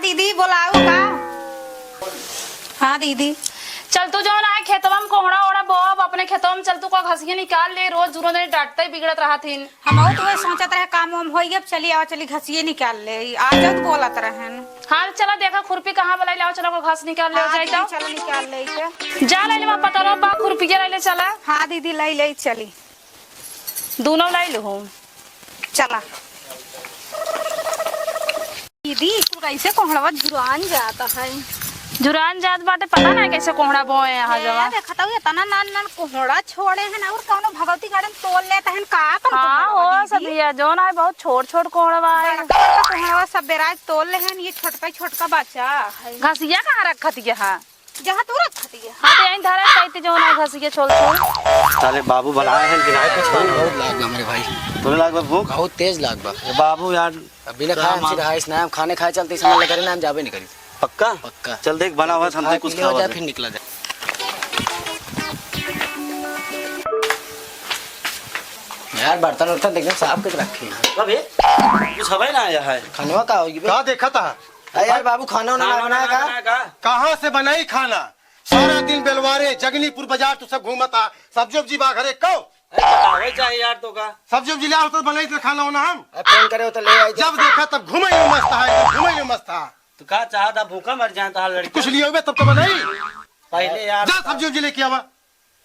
दीदी बोलाओ का। हाँ दीदी चल तू जो ना खेतवा में कोहड़ा ओड़ा बोब अपने खेतवा में चल तू का घसिया निकाल ले रोज जुरो ने डांटते ही बिगड़त रहा थीन। हम तो वही सोचत रहे काम वाम हो गया चली आओ चली घसिए निकाल ले आ जाओ तो बोलत रहन। हाँ चला देखा खुरपी कहाँ बुलाई लाओ चलो को घास निकाल ले जाई तो चलो निकाल ले के जा ले वहां पता रो बा खुरपी के ले चला। हाँ दीदी लाई ले चली दोनों लाई लो चला। दीदी तू कैसे कोहड़वा जुरान जाता है। जुरान जात बाटे पता ना कैसे कोहड़ा बोए यहाँ जवा देखता हूँ तना नान नान कोहड़ा छोड़े हैं और कौनो भगवती गार्डन तोड़ लेता है का अपन। हाँ हो सब ये जो ना बहुत छोट छोट कोहड़ा है कोहड़ा सब बेराज तोड़ ले हैं ये छोटका बच्चा घसिया कहाँ रखत है। हाँ जहाँ तू रखती है। हाँ तो यहीं धरे कहते जो ना घसिया छोड़ छोड़ साले बाबू बनाए हैं गिनाए कुछ खाना बहुत लाग बा मेरे भाई, तुम्हें लाग बा भूख बहुत तेज लाग बा। बाबू यार बिना खाए हमसे रहा इस नाम खाने खाए चलते समय लगा नाम जाबे नहीं करी। पक्का पक्का चल देख बना हुआ हमसे कुछ हो जाए खा फिर निकला जाए। यार बर्तन वर्तन देखने साफ करके रखे हैं। अबे कुछ हवाई ना आया है खानवा का होगी का देखा था। अरे यार बाबू खाना ना बनाया का कहाँ से बनाई खाना। सारा दिन बेलवारे जगनीपुर बाजार तो सब घूमता सब्जी उब्जी बा घरे कहो बतावे चाहिए यार तो का सब्जी उब्जी लिया तो बनाई तो खाना होना हम फोन करे हो तो ले आई। जब देखा तब घूमे मस्त है घूमे मस्त था। तो का चाहता भूखा मर जाए तो हाल लड़की कुछ लिए हुए तब तो बनाई पहले यार जा सब्जी उब्जी लेके आवा।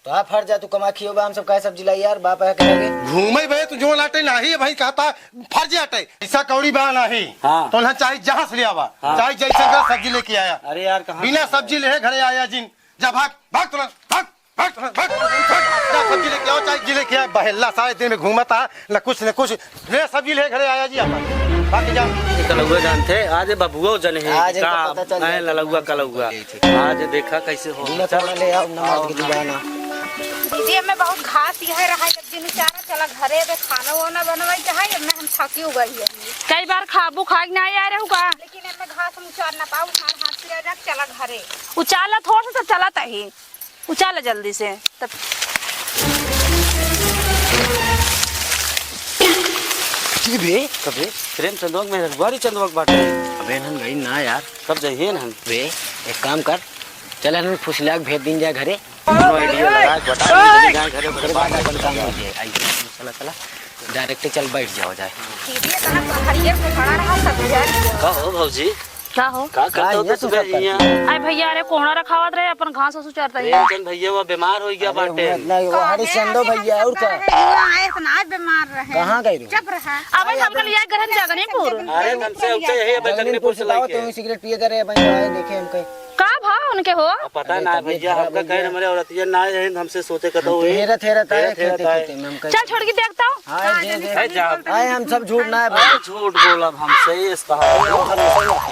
तो आप हट जा तू कमा खियो बा हम सब का सब्जी लाई यार बाप है करेंगे घूमे भे तू जो लाटे नहीं भाई कहता फर्ज हटे ऐसा कौड़ी बा नहीं। हाँ। तो ना चाहे जहाँ से ले आवा हाँ। चाहे जैसे का सब्जी लेके आया। अरे यार कहाँ बिना सब्जी ले घरे आया जिन जा भाग भाग तुरंत भाग भाग तुरंत भाग जा सब्जी लेके आओ चाहे जी लेके आए बहेला सारे दिन में घूमता न कुछ ले सब्जी ले घरे आया जी अपन बाकी जा कलौआ जानते आज बबुआ जने है आज इनको पता चल का गया। ललौआ कलौआ आज देखा कैसे हो बिना थोड़ा ले आओ नमाज की दीवाना। दीदी हमें बहुत घास यह रहा जब दिन चारा चला घरे पे खाना वाना बनवाई चाहे हमें हम थकी हो गई है कई बार खाबू खाई ना आ रहे होगा लेकिन हमें घास हम उचार ना पाऊ हमारे हाथ से रख चला घरे। उचाला थोड़ा सा चलाता ही उचाला जल्दी से तब बे कभी प्रेम चंदोक में रखवारी चंदोक बाटे अबे नन गई ना यार कब जाइए ना हम बे एक काम कर चल हमें फुसलाक भेज दिन जाए घरे आइडिया लगा के बता जाए घरे फिर बाद अपन काम हो जाए। आई चला चला डायरेक्ट चल बैठ जाओ जाए। दीदी इतना हरियर से खड़ा रहा सब यार। का हो भौजी क्या हो का करते हो तो सुबह यहाँ अरे भैया अरे कोहड़ा रखावत रहे अपन घास उसु चरता है प्रेमचंद भैया वो बीमार हो गया बाटे वो हरिश्चंदो भैया और का आए इतना बीमार रहे कहाँ गई रो चुप रहा। अब हम कल यार गहन जगनीपुर अरे हमसे ऊंचे यही बजगनीपुर से लाओ लाके तो सिगरेट पिए करे भाई आए देखे हम कहीं का भाव उनके हो पता ना भैया आपका कहे हमारे औरतिया ना है हमसे सोते कतो हुए तेरा तेरा ताए तेरा खेते ताए। खेते में हम कहीं चल छोड़ के देखता हूँ हाय दे दे है जा आए हम सब झूठ ना है भाई झूठ बोला हमसे इस कहा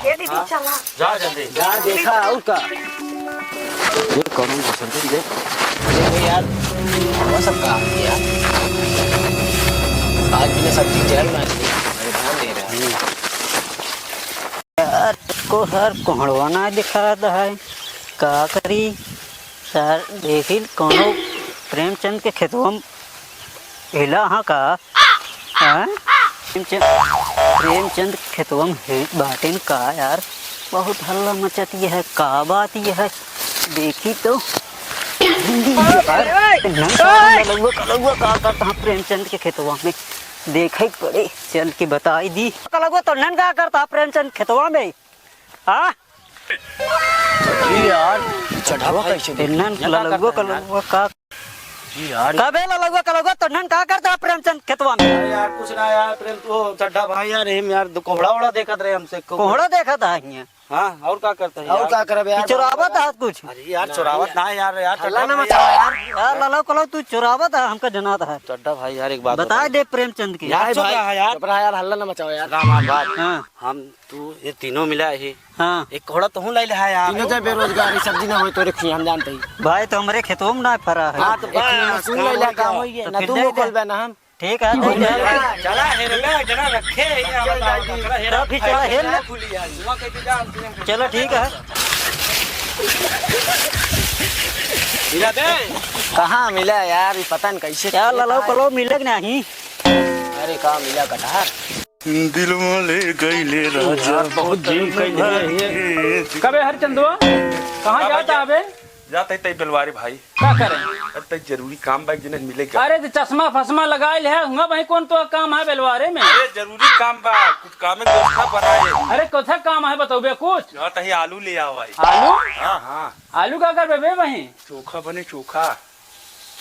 ये दीदी चला जा जल्दी जा देखा और का ये कौन पसंद है देखो यार वो सब काम किया आज मैंने सब चीज जहर मार दी मेरे ध्यान दे रहा है यार को हर कोहड़वाना दिखाता है का करी सर देखी कोनो प्रेमचंद के खेतों में हिला हाँ का हाँ? प्रेमचंद खेतों में बाटिन का यार बहुत हल्ला मचती है का बात यह है देखी तो कलौआ का करता हूँ प्रेमचंद के खेतवा में देखे पड़े चल के बताई दी कलौआ तो नन का करता प्रेमचंद खेतवा में हाँ यार चढ़ावा कैसे नन कलौआ का यार कबे ललौआ तो नन का करता प्रेमचंद खेतवा में यार कुछ ना यार प्रेम तो चड्ढा भाई यार हम यार कोहड़ा ओड़ा देखत रहे हमसे कोहड़ा देखा था यहाँ हाँ और क्या करते हैं और क्या करब यार चुरावत है कुछ अरे यार चुरावत ना यार यार हल्ला ना मचाओ यार यार ललो कलो तू चुरावत है हमका जनात है चड्ढा भाई यार एक बात बता दे प्रेमचंद की यार चुप रहा यार चुप रहा यार हल्ला ना मचाओ यार राम बात हाँ हम तू ये तीनों मिला है हाँ एक कोहड़ा तो हूँ ले ले यार तीनों जब बेरोजगारी सब्जी ना हो तो रखी हम जानते ही भाई तो हमारे खेतों में ना फरा है हाँ तो एक सुन ले काम होई है ना तू बोल बे ना हम ठीक है चला हेरला जना रखे चला फिर चला हेर ले चलो ठीक है मिला दे कहाँ मिला यार ये पता नहीं कैसे क्या ललो कलो मिले नहीं अरे कहाँ मिला कटहर दिल ले गईले राजा बहुत जिम कई कबे हरचंदुआ कहाँ जाता अबे जाते तई बेलवारी भाई क्या करे तई जरूरी काम बा जिन्हें मिलेगा। अरे तो चश्मा फसमा लगाए है हुआ भाई कौन तो काम है बेलवारे में अरे जरूरी काम बा कुछ काम में व्यवस्था बनाए। अरे कौन काम है बताओ बे कुछ तही आलू ले आओ भाई। आलू हाँ हाँ आलू का कर बे वही चोखा बने चोखा।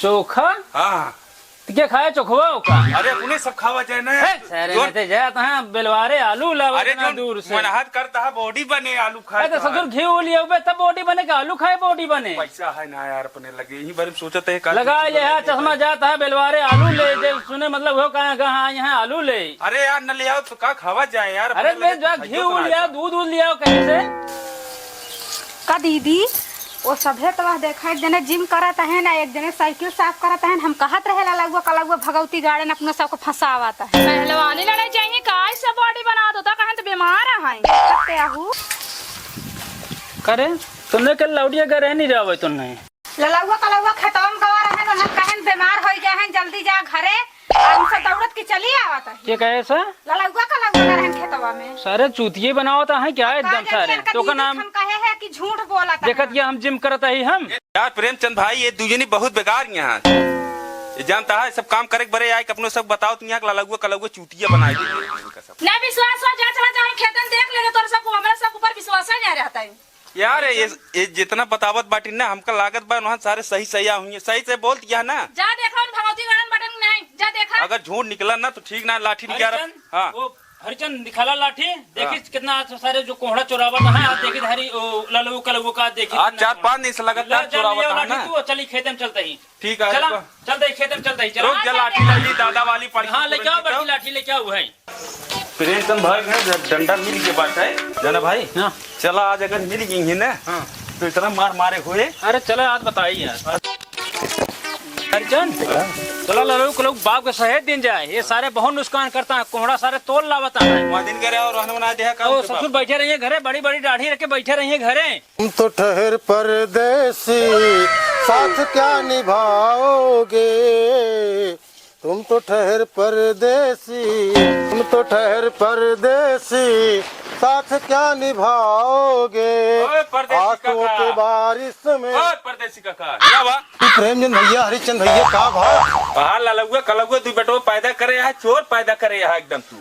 चोखा हाँ तो क्या खाया चोखवा का अरे उन्हें सब खावा जाए ना। शहर में तो जाता है बेलवारे आलू लावा अरे इतना दूर से मेहनत करता है बॉडी बने आलू खाए तो ससुर घी लिया हुए तब बॉडी बने का आलू खाए बॉडी बने पैसा है ना यार अपने लगे यही बारे में सोचते है लगा ले है चश्मा जाता है बेलवारे आलू ले दे सुने मतलब हो कहाँ यहाँ आलू ले। अरे यार न ले आओ तो का खावा जाए यार। अरे मैं जो घी लिया दूध लिया कहीं से का दीदी वो सभे तो वह देखा एक जने जिम करत है ना एक जने साइकिल साफ करत है हम कहत रहे लगुआ कलगुआ भगवती गाड़े अपने सबको फंसावता है। पहलवानी लड़ाई चाहिए का ऐसा बॉडी बना दो तो कहें तो बीमार है करते आहू करे तुमने कल लौटिया कर रह नहीं रहा तुमने ललगुआ कलगुआ खतम गवा रहे ना कहन बीमार हो गए हैं जल्दी जा घरे हमसे दौड़त की चली आवत है। ये कहे ऐसा ललगुआ कलगुआ रहन खेतवा में सारे चूतिये बनावता है क्या एकदम सारे तो का नाम हम कहे है कि झूठ बोला देखत ये हम जिम करता ही हम यार प्रेमचंद भाई ये दूजनी बहुत बेकार यहाँ ये जानता है सब काम करे बड़े आए अपने सब बताओ तुम यहाँ ललगुआ कलगुआ चूतिया बनाई दे ना विश्वास हो जा चला जाए खेतन देख लेगे तोर सब हमारे सब ऊपर विश्वास नहीं रहता है यार ये जितना बतावत बाटी ना हमका लागत बा वहाँ सारे सही सही हुई सही से बोल दिया ना। जा देखो भगवती गार्डन बटन नहीं जा देखा अगर झूठ निकला ना तो ठीक ना लाठी निकाल। हाँ वो हरिचंद दिखाला लाठी देखी कितना सारे जो कोहड़ा चोरावत है आज देखी हरी ललू कलगू का देखी आज 4-5 दिन से लगातार चोरावत है ना। तू चली खेत में चलता ही ठीक है चला चलते ही खेत में चलता ही चला रुक जा लाठी लगी दादा वाली पड़ी। हाँ लेके आओ बड़ी लाठी लेके आओ है प्रेमचंद भाई डंडा मिल के बात है जाना भाई। हाँ चला आज अगर मिल गई है ना तो इतना मार मारे हुए। अरे चलो आज बताइए यार हरिचंद चलो लोग लोग बाप के सहेज दिन जाए ये सारे बहुत नुकसान करता है कोहड़ा सारे तोड़ लावता है वहाँ दिन करे और रहने बना दिया तो ससुर बैठे रहिए घरे बड़ी बड़ी दाढ़ी रख के बैठे रहिए घरे। तुम तो ठहर परदेसी साथ क्या निभाओगे तुम तो ठहर परदेसी तुम तो ठहर परदेसी साथ क्या निभाओगे आंसुओं के बारिश में। परदेसी काका क्या बा प्रेमचंद भैया हरिचंद भैया का भाव बाहर ललगुआ कलगुआ तू बेटो पैदा करे है चोर पैदा करे है एकदम तू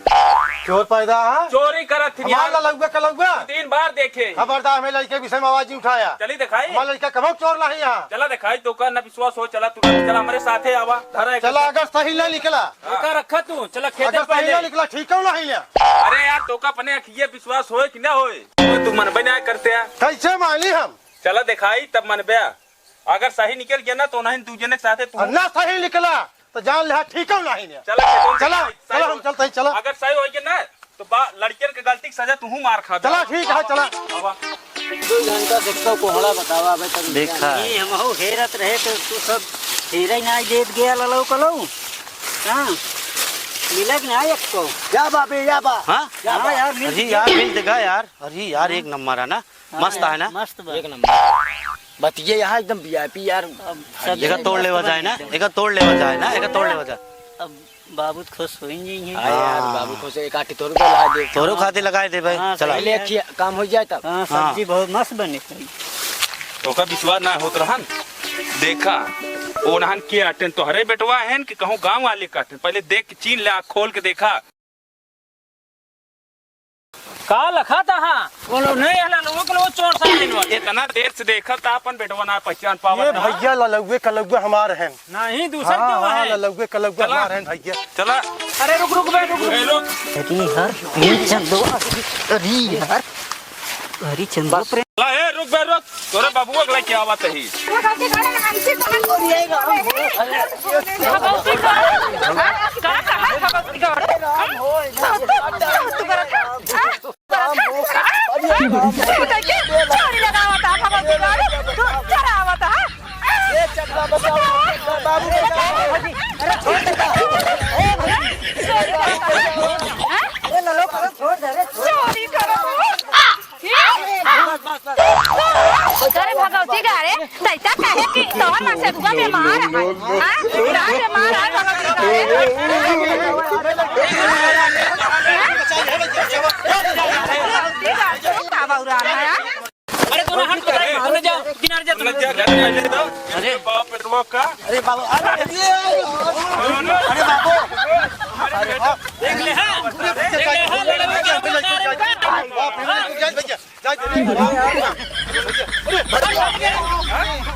चोर पैदा है चोरी करत थी हमारा लगुआ कलगुआ 3 बार देखे खबरदार हमें लड़के विषय में आवाज नहीं उठाया। चली दिखाई हमारा लड़का कब चोर नहीं यहाँ चला दिखाई तो का न विश्वास हो चला तू चला हमारे साथे आवा धरा चला अगर सही नहीं निकला का रखा तू चला खेत अगर सही नहीं निकला ठीक है नहीं लिया। अरे यार तो का अपने अखिए विश्वास होए कि ना होए तू मन बना करते हैं कैसे मानी हम चला दिखाई तब मन बया अगर सही निकल गया ना तो नहीं दूजने साथे तू ना सही निकला तो जान लिया ठीक है नहीं लिया। चला चला चला हम चलते चला अगर सही हो गया ना तो लड़के के गलती की सजा तू मार खा चला ठीक है चला 2 घंटा देखो कोहड़ा बतावा भाई तब देखा ये हम हो हेरत रहे तो तू सब हेरे ना देत गया ललो कलो हां मिला कि नहीं एक को या बाबे या बा हाँ यार अरे यार मिल देगा यार। अरे यार एक नंबर है ना मस्त है ना मस्त एक नंबर बतिये यहाँ एकदम वीआईपी यार। एक तोड़ ले जाए ना एक तोड़ ले जाए ना एक तोड़ ले जाए अब बाबू खुश हो ही है यार बाबू खुश एक आटी तोड़ लगा दे तोरो खाते लगाए दे भाई। चला पहले अच्छी काम हो जाए तब हां सब्जी बहुत मस्त बनी तो का विश्वास ना होत रहन देखा ओ नहन के आटन तो हरे बेटवा है कि कहूँ गांव वाले काटन पहले देख के चीन ले आँख खोल के देखा का लखा था हाँ बोलो नहीं हला लोगों के लोग चोर सा इतना देर से देखा था अपन बेटवा ना पहचान पावा ये भैया ललगुए कलगुआ हमारे हैं। नहीं दूसरा हाँ क्यों हाँ है ललगुए कलगुआ हमारे हैं भैया। चला अरे रुक रुक बे रुक रुक अरे यार ये चंदो अरे यार हरी चंदो प्रेम ला ए रुक बे रुक तोरे बाबू अगला क्या बात है भगवती गाड़े हमसे कहां करिएगा भगवती गाड़े भगवती गाड़े दैता कहे कि तोहर मां से दुआ बीमार है हां बीमार है भगवती गाड़े किनारे जा तुम। क्या घर पहले तो अरे बाप पेटवा का अरे बाबू अरे बाबू देख ले हां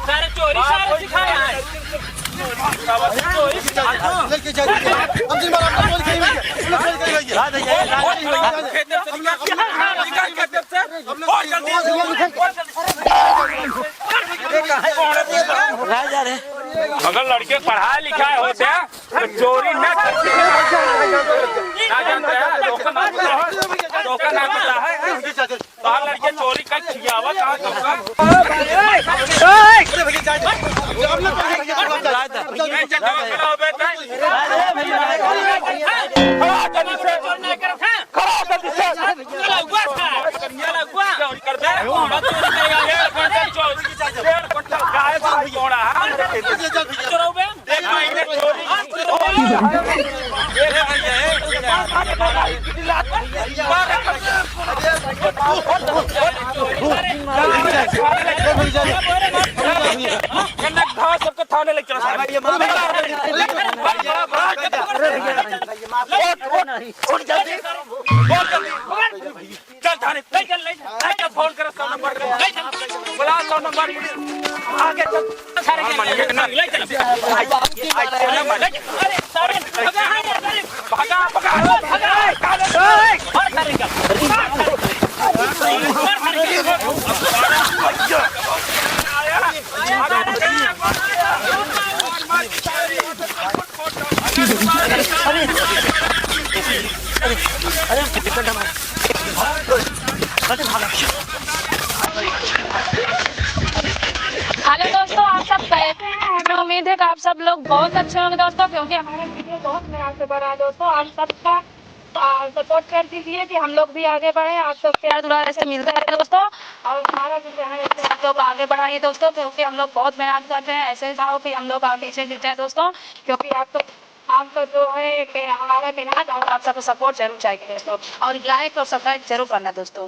सारे चोरी सारे सिखाया है चोरी राजा रे अगर लड़के पढ़ाए लिखाए होते तो चोरी न करते ना जानते हैं धोखा ना पता है तो हम लड़के चोरी कर छियावा सबको थाने लेके चल थाने चल फोन करो 100 नंबर बुला 100 नंबर आगे चल हेलो दोस्तों, आप सब कैसे हैं? हमें उम्मीद है कि आप सब लोग बहुत अच्छे होंगे दोस्तों, क्योंकि हमारा वीडियो बहुत मेहनत से बना है दोस्तों। आप सबका सपोर्ट कर दीजिए कि हम लोग भी आगे बढ़े। आप सब प्यार दुलार ऐसे मिलता है दोस्तों, और हमारा जो चैनल है आप लोग आगे बढ़ाइए दोस्तों, क्योंकि हम लोग बहुत मेहनत करते हैं। ऐसे चाहो कि हम लोग आगे से जीते हैं दोस्तों, क्योंकि आपको जो है हमारा मेहनत और आप सबको सपोर्ट जरूर चाहिए दोस्तों, और लाइक और सब्सक्राइब जरूर करना दोस्तों।